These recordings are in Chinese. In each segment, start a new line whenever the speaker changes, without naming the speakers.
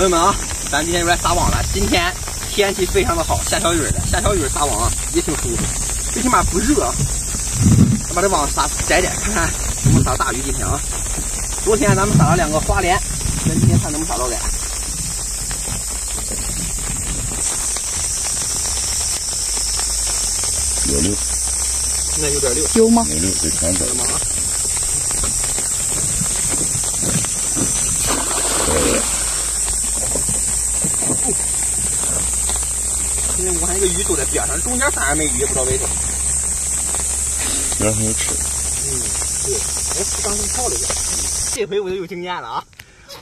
朋友们啊，咱今天又来撒网了。今天天气非常的好，下小雨的，下小雨撒网啊也挺舒服，最起码不热。咱把这网撒窄点，看看能不能撒大鱼。今天啊，昨天咱们撒了2个花鲢，咱今天看能不能撒到来。
有6，
现在有点6，
有吗？
有6，得看着。
今天我看那个鱼都在边上，中间反而没鱼，不知道为什么。
边上有吃。
对，我刚才跳了一下，这回我就有经验了啊！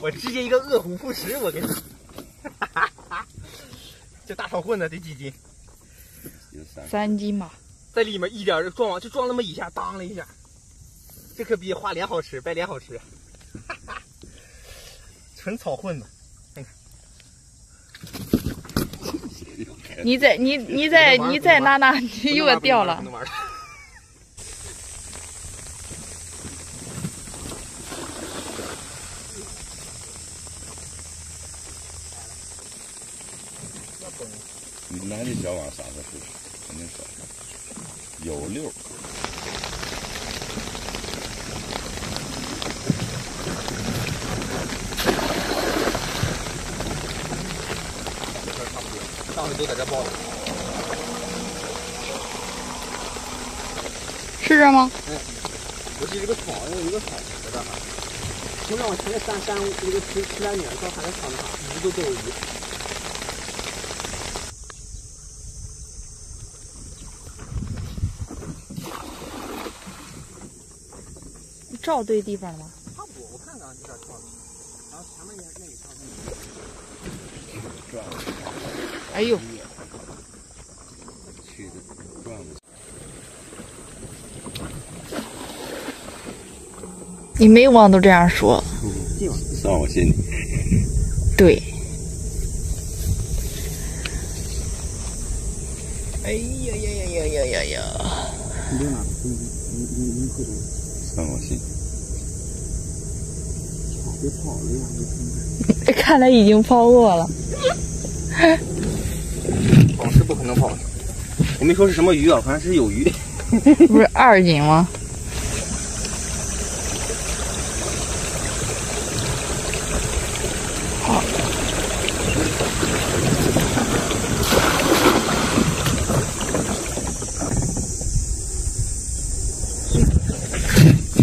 我直接一个饿虎扑食，我给你。这大炒混的得几斤？
有
3斤吧。
在里面一点撞网就撞那么一下，当了一下。这可比花鲢好吃，白鲢好吃。纯草混的，看看。
你再拿，你又要掉了。
你拿这小网撒撒试试，肯定少。有6。
上回都在这抱着。
是这吗？
嗯，我是这个草，有一个草在这儿。从这往前的山这个石栏顶到它的上面，鱼都有鱼。
照对地方了吗？
差不多，我看看这照的，然后前面那一上面。
哎呦！
去的转的。
你每网都这样说。
算我信你。
对。哎呀呀呀呀呀呀呀！
算我信。
别跑了呀！
看来已经抛过了。
跑是不可能跑的。我没说是什么鱼啊，反正是有鱼。
不是2斤吗？好。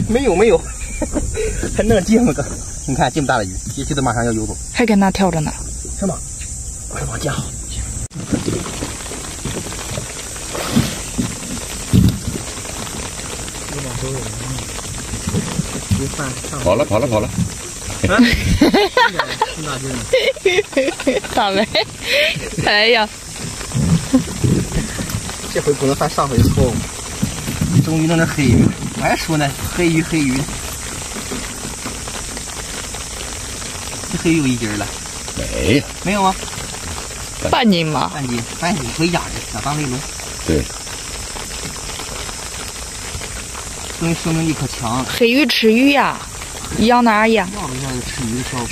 没有，还弄这么个，你看这么大的鱼，也觉得马上要游走，
还跟那跳着呢。
是吗？我是往家。
跑了。
咋没？哎呀！
这回不能犯上回的错误。终于弄着黑鱼，我还说呢，黑鱼。这黑鱼有1斤了。没有吗？
半斤吗？
半斤可以压着，想当雷龙。
对。
生命力可强。
黑鱼吃鱼呀，养哪儿养？
要不要吃鱼的效果？